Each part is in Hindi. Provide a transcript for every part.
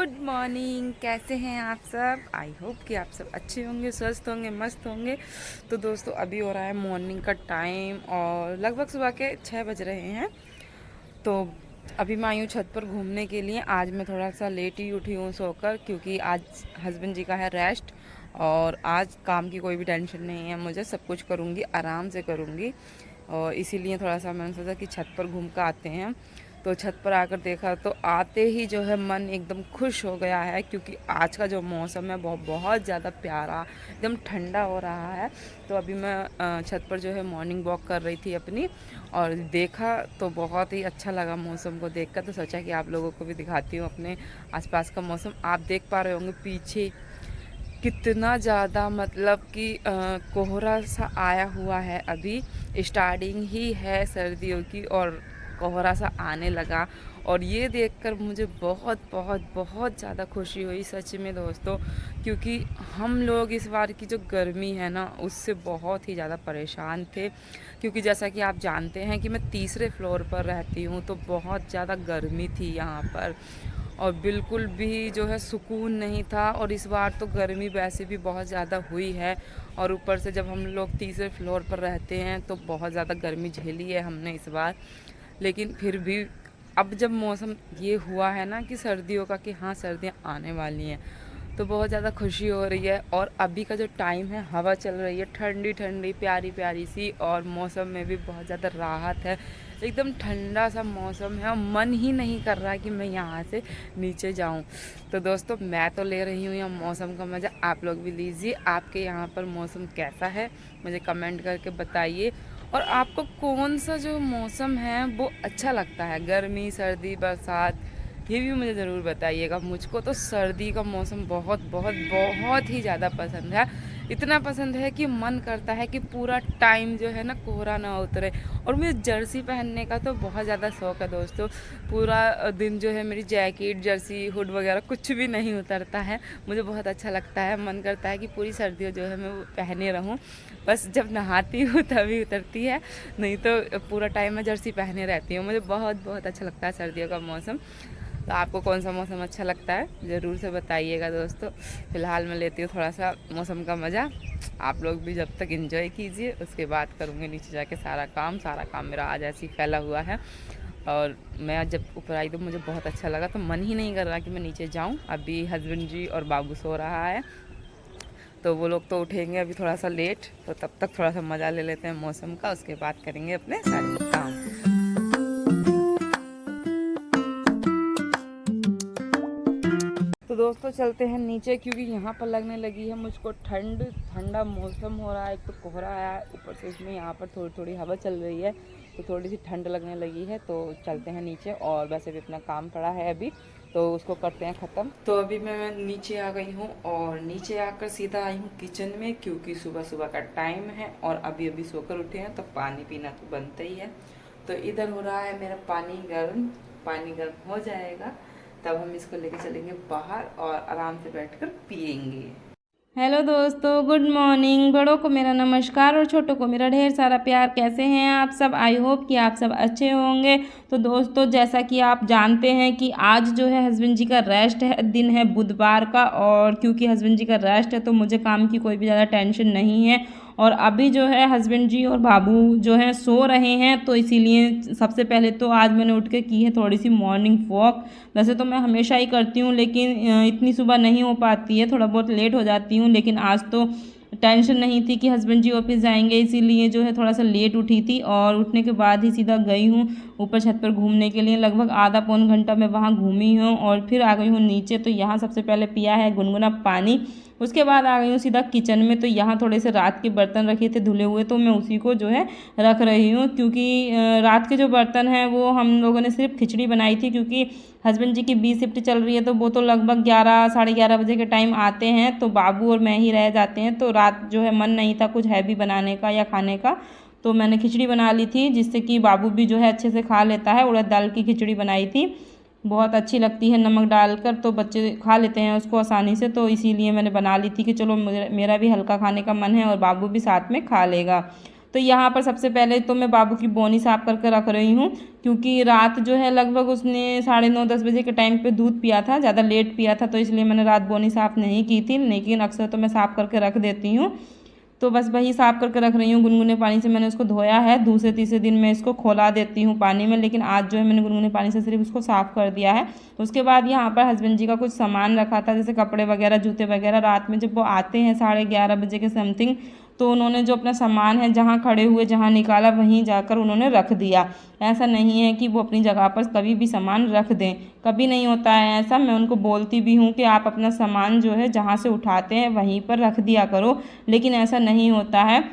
Good morning. कैसे हैं आप सब? आई होप कि आप सब अच्छे होंगे, स्वस्थ होंगे, मस्त होंगे। तो दोस्तों अभी हो रहा है मॉर्निंग का टाइम और लगभग सुबह के 6 बज रहे हैं। तो अभी मैं आई हूँ छत पर घूमने के लिए। आज मैं थोड़ा सा लेट ही उठी हूँ सोकर, क्योंकि आज हस्बैंड जी का है रेस्ट और आज काम की कोई भी टेंशन नहीं है मुझे। सब कुछ करूँगी, आराम से करूँगी और इसीलिए थोड़ा सा मैंने सोचा कि छत पर घूम कर आते हैं। तो छत पर आकर देखा तो आते ही जो है मन एकदम खुश हो गया है, क्योंकि आज का जो मौसम है बहुत बहुत ज़्यादा प्यारा, एकदम ठंडा हो रहा है। तो अभी मैं छत पर जो है मॉर्निंग वॉक कर रही थी अपनी, और देखा तो बहुत ही अच्छा लगा मौसम को देखकर। तो सोचा कि आप लोगों को भी दिखाती हूँ अपने आसपास का मौसम। आप देख पा रहे होंगे पीछे कितना ज़्यादा, मतलब कि कोहरा सा आया हुआ है। अभी स्टार्टिंग ही है सर्दियों की और कोहरा सा आने लगा, और ये देखकर मुझे बहुत बहुत बहुत ज़्यादा खुशी हुई सच में दोस्तों। क्योंकि हम लोग इस बार की जो गर्मी है ना, उससे बहुत ही ज़्यादा परेशान थे। क्योंकि जैसा कि आप जानते हैं कि मैं तीसरे फ्लोर पर रहती हूँ, तो बहुत ज़्यादा गर्मी थी यहाँ पर और बिल्कुल भी जो है सुकून नहीं था। और इस बार तो गर्मी वैसे भी बहुत ज़्यादा हुई है, और ऊपर से जब हम लोग तीसरे फ्लोर पर रहते हैं तो बहुत ज़्यादा गर्मी झेली है हमने इस बार। लेकिन फिर भी अब जब मौसम ये हुआ है ना कि सर्दियों का, कि हाँ सर्दियाँ आने वाली हैं, तो बहुत ज़्यादा खुशी हो रही है। और अभी का जो टाइम है, हवा चल रही है ठंडी ठंडी प्यारी प्यारी सी, और मौसम में भी बहुत ज़्यादा राहत है। एकदम ठंडा सा मौसम है और मन ही नहीं कर रहा कि मैं यहाँ से नीचे जाऊँ। तो दोस्तों मैं तो ले रही हूँ यहाँ मौसम का मज़ा, आप लोग भी लीजिए। आपके यहाँ पर मौसम कैसा है मुझे कमेंट करके बताइए। और आपको कौन सा जो मौसम है वो अच्छा लगता है, गर्मी, सर्दी, बरसात, ये भी मुझे ज़रूर बताइएगा। मुझको तो सर्दी का मौसम बहुत बहुत बहुत ही ज़्यादा पसंद है। इतना पसंद है कि मन करता है कि पूरा टाइम जो है ना कोहरा ना उतरे। और मुझे जर्सी पहनने का तो बहुत ज़्यादा शौक़ है दोस्तों। पूरा दिन जो है मेरी जैकेट, जर्सी, हुड वगैरह कुछ भी नहीं उतरता है। मुझे बहुत अच्छा लगता है, मन करता है कि पूरी सर्दियों जो है मैं वो पहने रहूँ। बस जब नहाती हूँ तभी उतरती है, नहीं तो पूरा टाइम मैं जर्सी पहने रहती हूँ। मुझे बहुत बहुत अच्छा लगता है सर्दियों का मौसम। तो आपको कौन सा मौसम अच्छा लगता है ज़रूर से बताइएगा दोस्तों। फ़िलहाल मैं लेती हूँ थोड़ा सा मौसम का मज़ा। आप लोग भी जब तक एंजॉय कीजिए, उसके बाद करूँगी नीचे जाके सारा काम मेरा आज ऐसे ही फैला हुआ है। और मैं जब ऊपर आई तो मुझे बहुत अच्छा लगा, तो मन ही नहीं कर रहा कि मैं नीचे जाऊँ। अभी हस्बैंड जी और बाबू सो रहा है, तो वो लोग तो उठेंगे अभी थोड़ा सा लेट, तो तब तक थोड़ा सा मज़ा ले लेते हैं मौसम का, उसके बाद करेंगे अपने सारे काम। तो दोस्तों चलते हैं नीचे, क्योंकि यहाँ पर लगने लगी है मुझको ठंड। ठंडा मौसम हो रहा है, एक तो कोहरा आया है, ऊपर से इसमें यहाँ पर थोड़ी थोड़ी हवा चल रही है, तो थोड़ी सी ठंड लगने लगी है। तो चलते हैं नीचे, और वैसे भी अपना काम पड़ा है अभी, तो उसको करते हैं ख़त्म। तो अभी मैं नीचे आ गई हूँ, और नीचे आकर सीधा आई हूँ किचन में, क्योंकि सुबह सुबह का टाइम है और अभी अभी सोकर उठे हैं, तो पानी पीना तो बनता ही है। तो इधर हो रहा है मेरा पानी गर्म। पानी गर्म हो जाएगा तब हम इसको लेके चलेंगे बाहर और आराम से बैठकर पियेंगे। हेलो दोस्तों, गुड मॉर्निंग। बड़ों को मेरा नमस्कार और छोटों को मेरा ढेर सारा प्यार। कैसे हैं आप सब? आई होप कि आप सब अच्छे होंगे। तो दोस्तों जैसा कि आप जानते हैं कि आज जो है हस्बैंड जी का रेस्ट है, दिन है बुधवार का, और क्योंकि हस्बैंड जी का रेस्ट है तो मुझे काम की कोई भी ज़्यादा टेंशन नहीं है। और अभी जो है हस्बैंड जी और बाबू जो हैं सो रहे हैं, तो इसीलिए सबसे पहले तो आज मैंने उठ के की है थोड़ी सी मॉर्निंग वॉक। वैसे तो मैं हमेशा ही करती हूँ, लेकिन इतनी सुबह नहीं हो पाती है, थोड़ा बहुत लेट हो जाती हूँ। लेकिन आज तो टेंशन नहीं थी कि हस्बैंड जी ऑफिस जाएंगे, इसीलिए जो है थोड़ा सा लेट उठी थी, और उठने के बाद ही सीधा गई हूँ ऊपर छत पर घूमने के लिए। लगभग आधा पौन घंटा मैं वहाँ घूमी हूँ और फिर आ गई हूँ नीचे। तो यहाँ सबसे पहले पिया है गुनगुना पानी, उसके बाद आ गई हूँ सीधा किचन में। तो यहाँ थोड़े से रात के बर्तन रखे थे धुले हुए, तो मैं उसी को जो है रख रही हूँ, क्योंकि रात के जो बर्तन हैं वो हम लोगों ने सिर्फ खिचड़ी बनाई थी, क्योंकि हस्बैंड जी की बी शिफ्ट चल रही है, तो वो तो लगभग 11 साढ़े 11 बजे के टाइम आते हैं, तो बाबू और मैं ही रह जाते हैं। तो रात जो है मन नहीं था कुछ हैवी बनाने का या खाने का, तो मैंने खिचड़ी बना ली थी, जिससे कि बाबू भी जो है अच्छे से खा लेता है। उड़द दाल की खिचड़ी बनाई थी, बहुत अच्छी लगती है नमक डालकर, तो बच्चे खा लेते हैं उसको आसानी से। तो इसीलिए मैंने बना ली थी कि चलो मेरा भी हल्का खाने का मन है और बाबू भी साथ में खा लेगा। तो तो यहाँ पर सबसे पहले तो मैं बाबू की बोनी साफ करके रख रही हूँ, क्योंकि रात जो है लगभग उसने 9:30-10 बजे के टाइम पे दूध पिया था, ज़्यादा लेट पिया था, तो इसलिए मैंने रात बोनी साफ़ नहीं की थी, लेकिन अक्सर तो मैं साफ़ करके रख देती हूँ। तो बस वही साफ़ करके रख रही हूँ। गुनगुने पानी से मैंने उसको धोया है, दूसरे तीसरे दिन मैं इसको खौला देती हूँ पानी में, लेकिन आज जो है मैंने गुनगुने पानी से सिर्फ उसको साफ़ कर दिया है। उसके बाद यहाँ पर हस्बैंड जी का कुछ सामान रखा था, जैसे कपड़े वगैरह, जूते वगैरह। रात में जब वो आते हैं 11:30 बजे के समथिंग, तो उन्होंने जो अपना सामान है जहाँ खड़े हुए जहाँ निकाला वहीं जाकर उन्होंने रख दिया। ऐसा नहीं है कि वो अपनी जगह पर कभी भी सामान रख दें, कभी नहीं होता है ऐसा। मैं उनको बोलती भी हूँ कि आप अपना सामान जो है जहाँ से उठाते हैं वहीं पर रख दिया करो, लेकिन ऐसा नहीं होता है।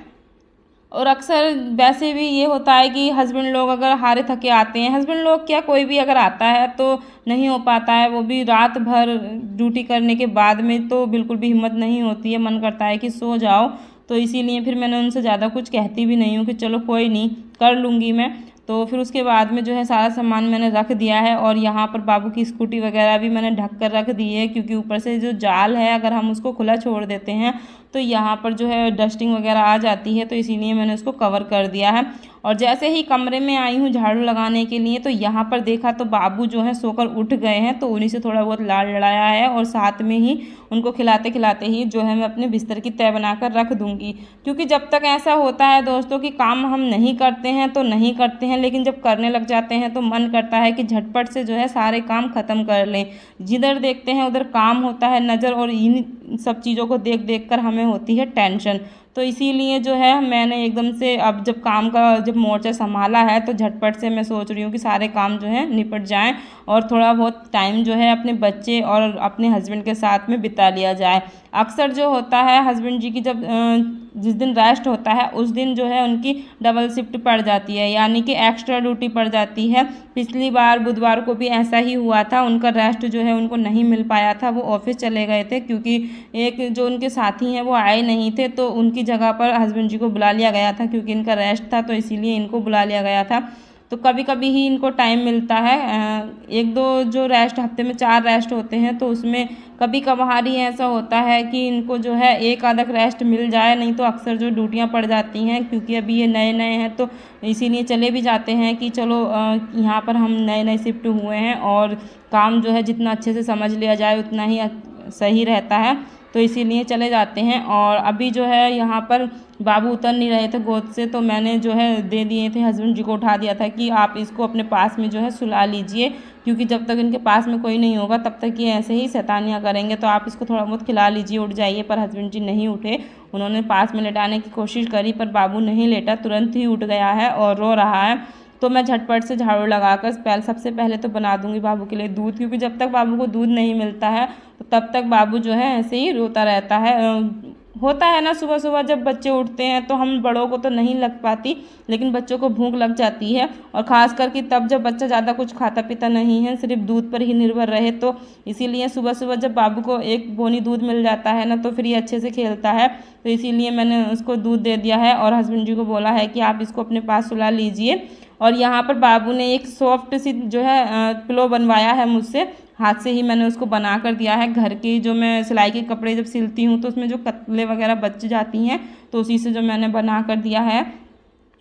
और अक्सर वैसे भी ये होता है कि हस्बैंड लोग अगर हारे थके आते हैं, हस्बैंड लोग क्या कोई भी अगर आता है तो नहीं हो पाता है, वो भी रात भर ड्यूटी करने के बाद में तो बिल्कुल भी हिम्मत नहीं होती है, मन करता है कि सो जाओ। तो इसीलिए फिर मैंने उनसे ज़्यादा कुछ कहती भी नहीं हूँ कि चलो कोई नहीं, कर लूँगी मैं। तो फिर उसके बाद में जो है सारा सामान मैंने रख दिया है, और यहाँ पर बाबू की स्कूटी वगैरह भी मैंने ढक कर रख दी है, क्योंकि ऊपर से जो जाल है अगर हम उसको खुला छोड़ देते हैं तो यहाँ पर जो है डस्टिंग वगैरह आ जाती है, तो इसीलिए मैंने उसको कवर कर दिया है। और जैसे ही कमरे में आई हूँ झाड़ू लगाने के लिए, तो यहाँ पर देखा तो बाबू जो है सोकर उठ गए हैं, तो उन्हीं से थोड़ा बहुत लाड़ लड़ाया है, और साथ में ही उनको खिलाते खिलाते ही जो है मैं अपने बिस्तर की तय बनाकर रख दूँगी। क्योंकि जब तक ऐसा होता है दोस्तों कि काम हम नहीं करते हैं तो नहीं करते हैं, लेकिन जब करने लग जाते हैं तो मन करता है कि झटपट से जो है सारे काम ख़त्म कर लें। जिधर देखते हैं उधर काम होता है नज़र, और इन सब चीज़ों को देख देख कर हमें होती है टेंशन। तो इसीलिए जो है मैंने एकदम से अब जब काम का जब मोर्चा संभाला है तो झटपट से मैं सोच रही हूँ कि सारे काम जो है निपट जाएं, और थोड़ा बहुत टाइम जो है अपने बच्चे और अपने हस्बैंड के साथ में बिता लिया जाए। अक्सर जो होता है हस्बैंड जी की जब जिस दिन रेस्ट होता है उस दिन जो है उनकी डबल शिफ्ट पड़ जाती है, यानी कि एक्स्ट्रा ड्यूटी पड़ जाती है। पिछली बार बुधवार को भी ऐसा ही हुआ था, उनका रेस्ट जो है उनको नहीं मिल पाया था, वो ऑफिस चले गए थे, क्योंकि एक जो उनके साथी हैं वो आए नहीं थे, तो उनकी जगह पर हस्बैंड जी को बुला लिया गया था, क्योंकि इनका रेस्ट था तो इसीलिए इनको बुला लिया गया था। तो कभी कभी ही इनको टाइम मिलता है, एक दो जो रेस्ट, हफ्ते में 4 रेस्ट होते हैं, तो उसमें कभी कभार ही ऐसा होता है कि इनको जो है एक आधा रेस्ट मिल जाए, नहीं तो अक्सर जो ड्यूटियां पड़ जाती हैं, क्योंकि अभी ये नए नए हैं तो इसीलिए चले भी जाते हैं कि चलो यहाँ पर हम नए नए शिफ्ट हुए हैं, और काम जो है जितना अच्छे से समझ लिया जाए उतना ही सही रहता है, तो इसीलिए चले जाते हैं। और अभी जो है यहाँ पर बाबू उतर नहीं रहे थे गोद से, तो मैंने जो है दे दिए थे, हस्बैंड जी को उठा दिया था कि आप इसको अपने पास में जो है सुला लीजिए, क्योंकि जब तक इनके पास में कोई नहीं होगा तब तक ये ऐसे ही शैतानियाँ करेंगे, तो आप इसको थोड़ा बहुत खिला लीजिए, उठ जाइए। पर हस्बैंड जी नहीं उठे, उन्होंने पास में लेटाने की कोशिश करी पर बाबू नहीं लेटा, तुरंत ही उठ गया है और रो रहा है। तो मैं झटपट से झाड़ू लगाकर सबसे पहले तो बना दूंगी बाबू के लिए दूध, क्योंकि जब तक बाबू को दूध नहीं मिलता है तो तब तक बाबू जो है ऐसे ही रोता रहता है। होता है ना, सुबह सुबह जब बच्चे उठते हैं तो हम बड़ों को तो नहीं लग पाती, लेकिन बच्चों को भूख लग जाती है, और ख़ास करके तब जब बच्चा ज़्यादा कुछ खाता पीता नहीं है, सिर्फ दूध पर ही निर्भर रहे, तो इसीलिए सुबह सुबह जब बाबू को एक बोनी दूध मिल जाता है ना तो फिर ये अच्छे से खेलता है, तो इसीलिए मैंने उसको दूध दे दिया है, और हस्बैंड जी को बोला है कि आप इसको अपने पास सुला लीजिए। और यहाँ पर बाबू ने एक सॉफ्ट सी जो है पिलो बनवाया है मुझसे, हाथ से ही मैंने उसको बना कर दिया है। घर की जो मैं सिलाई के कपड़े जब सिलती हूँ तो उसमें जो कतले वगैरह बच जाती हैं, तो उसी से जो मैंने बना कर दिया है।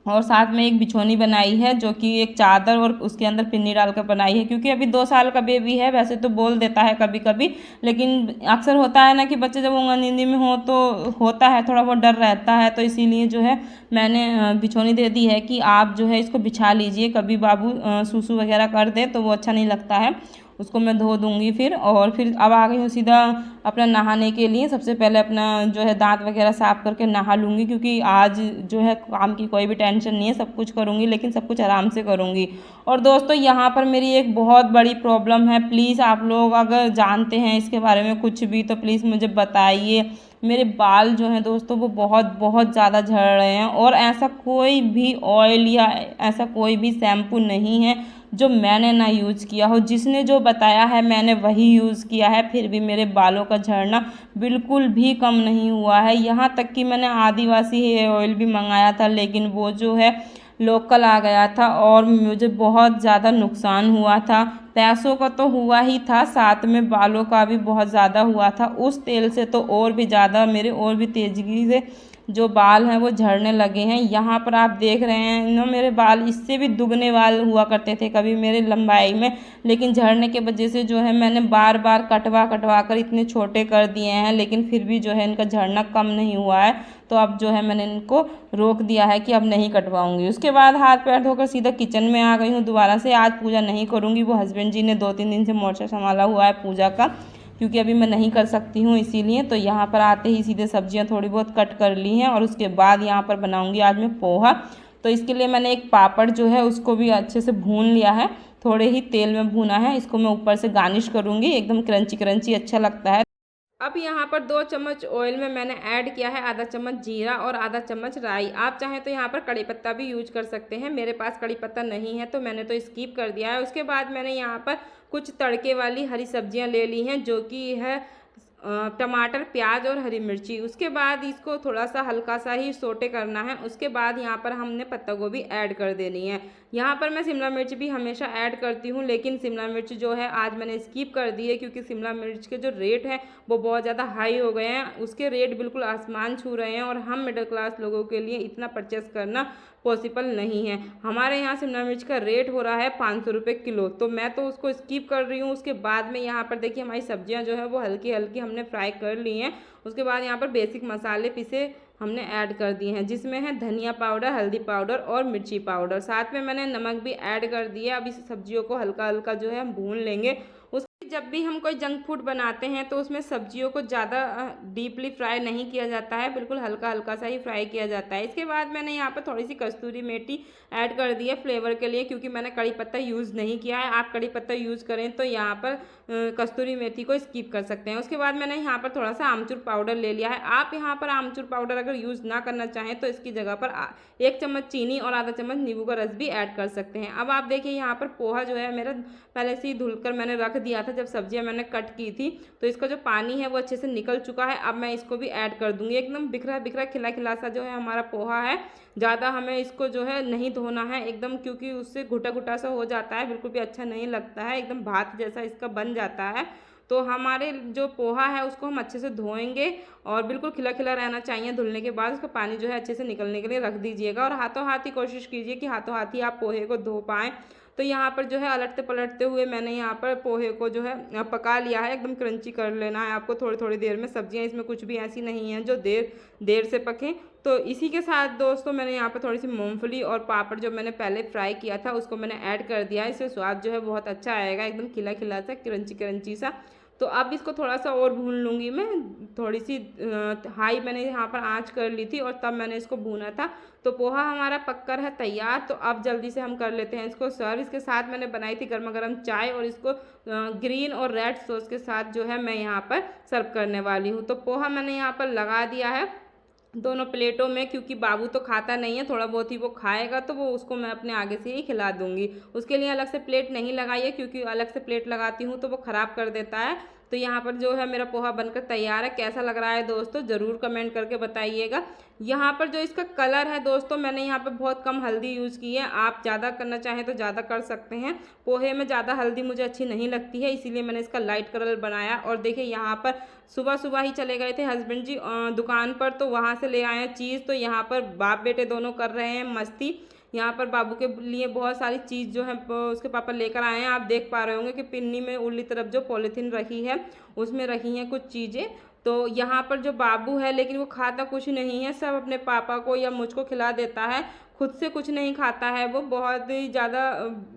और साथ में एक बिछोनी बनाई है, जो कि एक चादर और उसके अंदर पिन्नी डालकर बनाई है, क्योंकि अभी 2 साल का बेबी है। वैसे तो बोल देता है कभी कभी, लेकिन अक्सर होता है ना कि बच्चे जब ऊँगा नींदी में हो तो होता है, थोड़ा बहुत डर रहता है, तो इसीलिए जो है मैंने बिछोनी दे दी है कि आप जो है इसको बिछा लीजिए, कभी बाबू सूसू वगैरह कर दे तो वो अच्छा नहीं लगता है, उसको मैं धो दूँगी फिर। और फिर अब आ गई हूँ सीधा अपना नहाने के लिए। सबसे पहले अपना जो है दांत वगैरह साफ़ करके नहा लूँगी, क्योंकि आज जो है काम की कोई भी टेंशन नहीं है, सब कुछ करूँगी, लेकिन सब कुछ आराम से करूँगी। और दोस्तों यहाँ पर मेरी एक बहुत बड़ी प्रॉब्लम है, प्लीज़ आप लोग अगर जानते हैं इसके बारे में कुछ भी तो प्लीज़ मुझे बताइए। मेरे बाल जो हैं दोस्तों वो बहुत बहुत ज़्यादा झड़ रहे हैं, और ऐसा कोई भी ऑयल या ऐसा कोई भी शैम्पू नहीं है जो मैंने ना यूज़ किया हो। जिसने जो बताया है मैंने वही यूज़ किया है, फिर भी मेरे बालों का झड़ना बिल्कुल भी कम नहीं हुआ है। यहाँ तक कि मैंने आदिवासी हेयर ऑयल भी मंगाया था, लेकिन वो जो है लोकल आ गया था, और मुझे बहुत ज़्यादा नुकसान हुआ था। पैसों का तो हुआ ही था, साथ में बालों का भी बहुत ज़्यादा हुआ था। उस तेल से तो और भी ज़्यादा मेरे और भी तेज़ी से जो बाल हैं वो झड़ने लगे हैं। यहाँ पर आप देख रहे हैं ना, मेरे बाल इससे भी दुगने बाल हुआ करते थे कभी मेरे लंबाई में, लेकिन झड़ने के वजह से जो है मैंने बार बार कटवा कटवा कर इतने छोटे कर दिए हैं, लेकिन फिर भी जो है इनका झड़ना कम नहीं हुआ है। तो अब जो है मैंने इनको रोक दिया है कि अब नहीं कटवाऊंगी। उसके बाद हाथ पैर धोकर सीधा किचन में आ गई हूँ दोबारा से। आज पूजा नहीं करूँगी, वो हस्बैंड जी ने 2-3 दिन से मोर्चा संभाला हुआ है पूजा का, क्योंकि अभी मैं नहीं कर सकती हूँ इसीलिए। तो यहाँ पर आते ही सीधे सब्जियाँ थोड़ी बहुत कट कर ली हैं और उसके बाद यहाँ पर बनाऊँगी आज मैं पोहा। तो इसके लिए मैंने एक पापड़ जो है उसको भी अच्छे से भून लिया है, थोड़े ही तेल में भूना है। इसको मैं ऊपर से गार्निश करूँगी, एकदम क्रंची क्रंची अच्छा लगता है। अब यहाँ पर 2 चम्मच ऑयल में मैंने ऐड किया है आधा चम्मच जीरा और आधा चम्मच राई। आप चाहें तो यहाँ पर कड़ी पत्ता भी यूज कर सकते हैं, मेरे पास कड़ी पत्ता नहीं है तो मैंने तो स्किप कर दिया है। उसके बाद मैंने यहाँ पर कुछ तड़के वाली हरी सब्जियाँ ले ली हैं, जो कि है टमाटर, प्याज और हरी मिर्ची। उसके बाद इसको थोड़ा सा हल्का सा ही सोटे करना है। उसके बाद यहाँ पर हमने पत्ता गोभी ऐड कर देनी है। यहाँ पर मैं शिमला मिर्च भी हमेशा ऐड करती हूँ, लेकिन शिमला मिर्च जो है आज मैंने स्किप कर दी है, क्योंकि शिमला मिर्च के जो रेट हैं वो बहुत ज़्यादा हाई हो गए हैं। उसके रेट बिल्कुल आसमान छू रहे हैं और हम मिडिल क्लास लोगों के लिए इतना परचेस करना पॉसिबल नहीं है। हमारे यहाँ शिमला मिर्च का रेट हो रहा है 500 रुपये किलो, तो मैं तो उसको स्किप कर रही हूँ। उसके बाद में यहाँ पर देखिए हमारी सब्जियाँ जो है वो हल्की हल्की हमने फ्राई कर ली हैं। उसके बाद यहाँ पर बेसिक मसाले पिसे हमने ऐड कर दिए हैं, जिसमें है धनिया पाउडर, हल्दी पाउडर और मिर्ची पाउडर। साथ में मैंने नमक भी ऐड कर दिया। अब इस सब्जियों को हल्का हल्का जो है हम भून लेंगे। जब भी हम कोई जंक फूड बनाते हैं तो उसमें सब्जियों को ज़्यादा डीपली फ्राई नहीं किया जाता है, बिल्कुल हल्का हल्का सा ही फ्राई किया जाता है। इसके बाद मैंने यहाँ पर थोड़ी सी कस्तूरी मेथी ऐड कर दी है फ्लेवर के लिए, क्योंकि मैंने कड़ी पत्ता यूज़ नहीं किया है। आप कड़ी पत्ता यूज़ करें तो यहाँ पर कस्तूरी मेथी को स्किप कर सकते हैं। उसके बाद मैंने यहाँ पर थोड़ा सा आमचूर पाउडर ले लिया है। आप यहाँ पर आमचूर पाउडर अगर यूज़ ना करना चाहें तो इसकी जगह पर 1 चम्मच चीनी और आधा चम्मच नींबू का रस भी ऐड कर सकते हैं। अब आप देखिए यहाँ पर पोहा जो है मेरा पहले से ही धुलकर मैंने रख दिया था जब सब्जियां मैंने कट की थी, तो इसका जो पानी है वो अच्छे से निकल चुका है। अब मैं इसको भी ऐड कर दूंगी। एकदम बिखरा बिखरा खिला खिला सा जो है हमारा पोहा है। ज़्यादा हमें इसको जो है नहीं धोना है एकदम, क्योंकि उससे घुटा घुटा सा हो जाता है, बिल्कुल भी अच्छा नहीं लगता है, एकदम भात जैसा इसका बन जाता है। तो हमारे जो पोहा है उसको हम अच्छे से धोएंगे और बिल्कुल खिला खिला रहना चाहिए। धुलने के बाद उसका पानी जो है अच्छे से निकलने के लिए रख दीजिएगा, और हाथों हाथ ही कोशिश कीजिए कि हाथों हाथ ही आप पोहे को धो पाएँ। तो यहाँ पर जो है अलटते पलटते हुए मैंने यहाँ पर पोहे को जो है पका लिया है। एकदम क्रंची कर लेना है आपको थोड़ी थोड़ी देर में। सब्जियाँ इसमें कुछ भी ऐसी नहीं हैं जो देर से पकें। तो इसी के साथ दोस्तों मैंने यहाँ पर थोड़ी सी मूंगफली और पापड़ जो मैंने पहले फ्राई किया था उसको मैंने ऐड कर दिया है। इससे स्वाद जो है बहुत अच्छा आएगा, एकदम खिला खिला सा क्रंची क्रंची सा। तो अब इसको थोड़ा सा और भून लूँगी मैं। थोड़ी सी हाई मैंने यहाँ पर आंच कर ली थी और तब मैंने इसको भूना था। तो पोहा हमारा पककर है तैयार। तो अब जल्दी से हम कर लेते हैं इसको सर्व। इसके साथ मैंने बनाई थी गर्मा गर्म चाय, और इसको ग्रीन और रेड सॉस के साथ जो है मैं यहाँ पर सर्व करने वाली हूँ। तो पोहा मैंने यहाँ पर लगा दिया है दोनों प्लेटों में, क्योंकि बाबू तो खाता नहीं है, थोड़ा बहुत ही वो खाएगा, तो वो उसको मैं अपने आगे से ही खिला दूंगी। उसके लिए अलग से प्लेट नहीं लगाई है, क्योंकि अलग से प्लेट लगाती हूँ तो वो ख़राब कर देता है। तो यहाँ पर जो है मेरा पोहा बनकर तैयार है। कैसा लग रहा है दोस्तों ज़रूर कमेंट करके बताइएगा। यहाँ पर जो इसका कलर है दोस्तों, मैंने यहाँ पर बहुत कम हल्दी यूज़ की है। आप ज़्यादा करना चाहें तो ज़्यादा कर सकते हैं। पोहे में ज़्यादा हल्दी मुझे अच्छी नहीं लगती है, इसीलिए मैंने इसका लाइट कलर बनाया। और देखिए यहाँ पर सुबह सुबह ही चले गए थे हस्बैंड जी दुकान पर, तो वहाँ से ले आए हैं चीज़। तो यहाँ पर बाप बेटे दोनों कर रहे हैं मस्ती। यहाँ पर बाबू के लिए बहुत सारी चीज़ जो है उसके पापा लेकर आए हैं। आप देख पा रहे होंगे कि पिन्नी में उर्ली तरफ जो पॉलीथीन रखी है उसमें रखी हैं कुछ चीज़ें। तो यहाँ पर जो बाबू है, लेकिन वो खाता कुछ नहीं है, सब अपने पापा को या मुझको खिला देता है, खुद से कुछ नहीं खाता है। वो बहुत ही ज़्यादा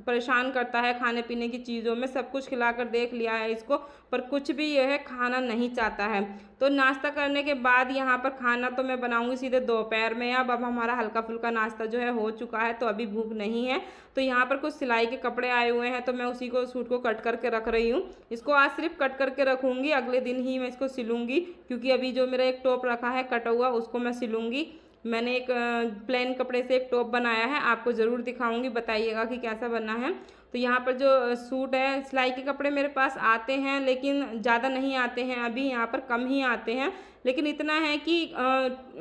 परेशान करता है खाने पीने की चीज़ों में। सब कुछ खिलाकर देख लिया है इसको, पर कुछ भी यह है खाना नहीं चाहता है। तो नाश्ता करने के बाद यहाँ पर खाना तो मैं बनाऊंगी सीधे दोपहर में। अब हमारा हल्का फुल्का नाश्ता जो है हो चुका है, तो अभी भूख नहीं है। तो यहाँ पर कुछ सिलाई के कपड़े आए हुए हैं, तो मैं उसी को सूट को कट करके रख रही हूँ। इसको आज सिर्फ कट करके रखूँगी, अगले दिन ही मैं इसको सिलूँगी, क्योंकि अभी जो मेरा एक टॉप रखा है कटा हुआ उसको मैं सिलूँगी। मैंने एक प्लेन कपड़े से एक टॉप बनाया है, आपको ज़रूर दिखाऊंगी, बताइएगा कि कैसा बना है। तो यहाँ पर जो सूट है, सिलाई के कपड़े मेरे पास आते हैं, लेकिन ज़्यादा नहीं आते हैं, अभी यहाँ पर कम ही आते हैं। लेकिन इतना है कि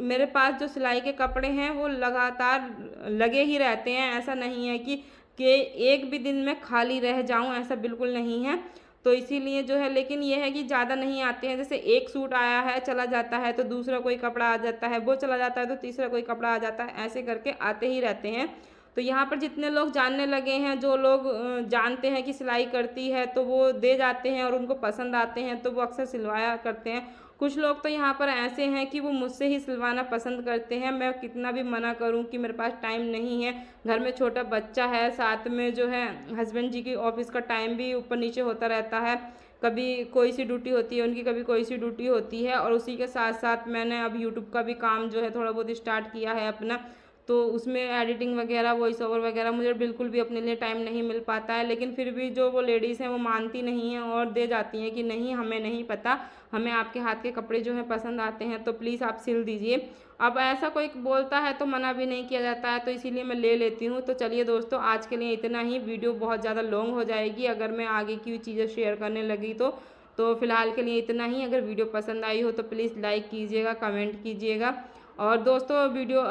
मेरे पास जो सिलाई के कपड़े हैं वो लगातार लगे ही रहते हैं। ऐसा नहीं है कि एक भी दिन में खाली रह जाऊँ, ऐसा बिल्कुल नहीं है। तो इसीलिए जो है, लेकिन ये है कि ज़्यादा नहीं आते हैं। जैसे एक सूट आया है चला जाता है, तो दूसरा कोई कपड़ा आ जाता है, वो चला जाता है तो तीसरा कोई कपड़ा आ जाता है, ऐसे करके आते ही रहते हैं। तो यहाँ पर जितने लोग जानने लगे हैं, जो लोग जानते हैं कि सिलाई करती है, तो वो दे जाते हैं और उनको पसंद आते हैं तो वो अक्सर सिलवाया करते हैं। कुछ लोग तो यहाँ पर ऐसे हैं कि वो मुझसे ही सिलवाना पसंद करते हैं। मैं कितना भी मना करूँ कि मेरे पास टाइम नहीं है, घर में छोटा बच्चा है, साथ में जो है हस्बैंड जी की ऑफिस का टाइम भी ऊपर नीचे होता रहता है, कभी कोई सी ड्यूटी होती है उनकी, कभी कोई सी ड्यूटी होती है, और उसी के साथ साथ मैंने अब यूट्यूब का भी काम जो है थोड़ा बहुत स्टार्ट किया है अपना। तो उसमें एडिटिंग वगैरह, वॉइस ओवर वगैरह, मुझे बिल्कुल भी अपने लिए टाइम नहीं मिल पाता है। लेकिन फिर भी जो वो लेडीज़ हैं वो मानती नहीं हैं और दे जाती हैं कि नहीं, हमें नहीं पता, हमें आपके हाथ के कपड़े जो हैं पसंद आते हैं, तो प्लीज़ आप सिल दीजिए। अब ऐसा कोई बोलता है तो मना भी नहीं किया जाता है, तो इसीलिए मैं ले लेती हूँ। तो चलिए दोस्तों, आज के लिए इतना ही। वीडियो बहुत ज़्यादा लॉन्ग हो जाएगी अगर मैं आगे की चीज़ें शेयर करने लगी तो फिलहाल के लिए इतना ही। अगर वीडियो पसंद आई हो तो प्लीज़ लाइक कीजिएगा, कमेंट कीजिएगा, और दोस्तों वीडियो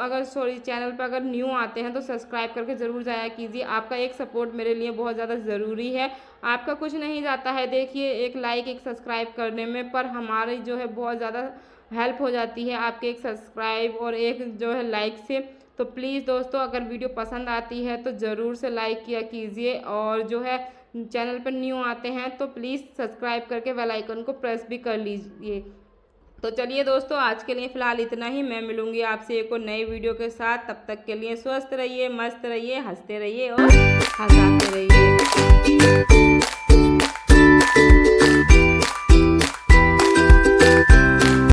चैनल पर अगर न्यू आते हैं तो सब्सक्राइब करके ज़रूर जाया कीजिए। आपका एक सपोर्ट मेरे लिए बहुत ज़्यादा ज़रूरी है। आपका कुछ नहीं जाता है, देखिए एक लाइक एक सब्सक्राइब करने में, पर हमारी जो है बहुत ज़्यादा हेल्प हो जाती है आपके एक सब्सक्राइब और एक जो है लाइक से। तो प्लीज़ दोस्तों, अगर वीडियो पसंद आती है तो ज़रूर से लाइक किया कीजिए, और जो है चैनल पर न्यू आते हैं तो प्लीज़ सब्सक्राइब करके बेल आइकन को प्रेस भी कर लीजिए। तो चलिए दोस्तों, आज के लिए फ़िलहाल इतना ही। मैं मिलूंगी आपसे एक और नई वीडियो के साथ। तब तक के लिए स्वस्थ रहिए, मस्त रहिए, हंसते रहिए और हंसाते रहिए।